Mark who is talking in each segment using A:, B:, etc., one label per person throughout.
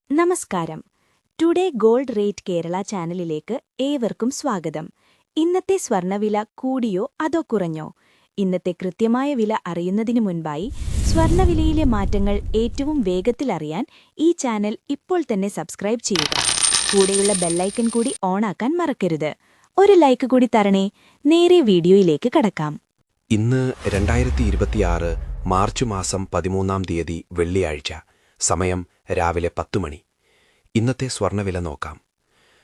A: നമസ്കാരം. Today gold rate Kerala ചാനലിലേക്ക് ഏവർക്കും സ്വാഗതം. ഇന്നത്തെ സ്വർണ്ണവില കൂടിയോ അതോ കുറഞ്ഞോ? ഇന്നത്തെ കൃത്യമായ വില അറിയുന്നതിനു മുൻപായി സ്വർണ്ണവിലയിലെ മാറ്റങ്ങൾ ഏറ്റവും വേഗത്തിൽ അറിയാൻ ഈ ചാനൽ ഇപ്പോൾ തന്നെ സബ്സ്ക്രൈബ് ചെയ്യുക. കൂടെയുള്ള ബെല്ലൈക്കൺ കൂടി ഓണാക്കാൻ മറക്കരുത്. ഒരു ലൈക്ക് കൂടി തരണേ. നേരെ വീഡിയോയിലേക്ക് കടക്കാം.
B: ഇന്ന് 2026 മാർച്ച് മാസം 13-ാം തീയതി വെള്ളിയാഴ്ച. സമയം രാവിലെ 10 മണി. ഇന്നത്തെ സ്വർണ്ണവില നോക്കാം.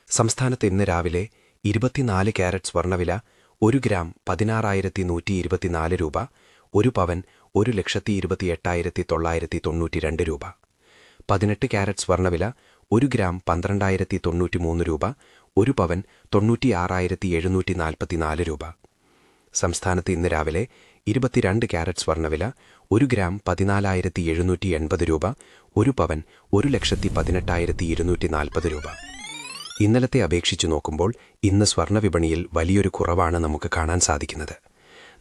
B: സംസ്ഥാനത്ത് ഇന്ന് രാവിലെ 24 ക്യാരറ്റ് സ്വർണ്ണവില 1 ഗ്രാം 16,124 രൂപ, 1 പവൻ 1,28,992 രൂപ. 18 ക്യാരറ്റ് സ്വർണ്ണവില 1 ഗ്രാം 12,093 രൂപ, 1 പവൻ 96,744 രൂപ. സംസ്ഥാനത്ത് ഇന്ന് രാവിലെ 22 ക്യാരറ്റ് സ്വർണ്ണവില 1 ഗ്രാം 14,780 രൂപ, 1 പവൻ 1,18,240 രൂപ. ഇന്നലത്തെ അപേക്ഷിച്ചു നോക്കുമ്പോൾ ഇന്ന് സ്വർണ്ണവിപണിയിൽ വലിയൊരു കുറവാണ് നമുക്ക് കാണാൻ സാധിക്കുന്നത്.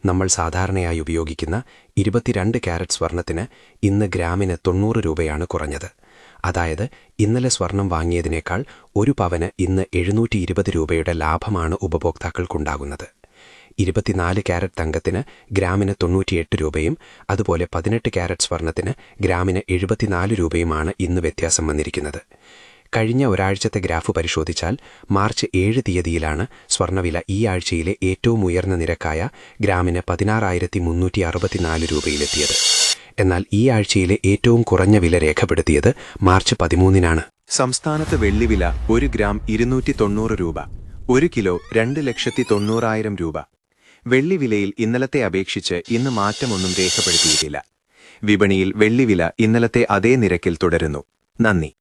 B: നമ്മൾ സാധാരണയായി ഉപയോഗിക്കുന്ന 22 ക്യാരറ്റ് സ്വർണ്ണത്തിന് ഇന്ന് ഗ്രാമിന് 90 രൂപയാണ് കുറഞ്ഞത്. അതായത് ഇന്നലെ സ്വർണം വാങ്ങിയതിനേക്കാൾ 1 പവന് ഇന്ന് 720 രൂപയുടെ ലാഭമാണ് ഉപഭോക്താക്കൾക്കുണ്ടാകുന്നത്. 24 ക്യാരറ്റ് തങ്കത്തിന് ഗ്രാമിന് 98 രൂപയും അതുപോലെ 18 ക്യാരറ്റ് സ്വർണ്ണത്തിന് ഗ്രാമിന് 74 രൂപയുമാണ് ഇന്ന് വ്യത്യാസം വന്നിരിക്കുന്നത്. കഴിഞ്ഞ ഒരാഴ്ചത്തെ ഗ്രാഫ് പരിശോധിച്ചാൽ മാർച്ച് 7 തീയതിയിലാണ് സ്വർണ്ണവില ഈ ആഴ്ചയിലെ ഏറ്റവും ഉയർന്ന നിരക്കായ ഗ്രാമിന് 16,364 രൂപയിലെത്തിയത്. എന്നാൽ ഈ ആഴ്ചയിലെ ഏറ്റവും കുറഞ്ഞ വില രേഖപ്പെടുത്തിയത് മാർച്ച് 13-നാണ്.
C: സംസ്ഥാനത്ത് വെള്ളിവില 1 ഗ്രാം 290 രൂപ, 1 കിലോ 2,90,000 രൂപ. വെള്ളിവിലയിൽ ഇന്നലത്തെ അപേക്ഷിച്ച് ഇന്ന് മാറ്റമൊന്നും രേഖപ്പെടുത്തിയിട്ടില്ല. വിപണിയിൽ വെള്ളിവില ഇന്നലത്തെ അതേ നിരക്കിൽ തുടരുന്നു. നന്ദി.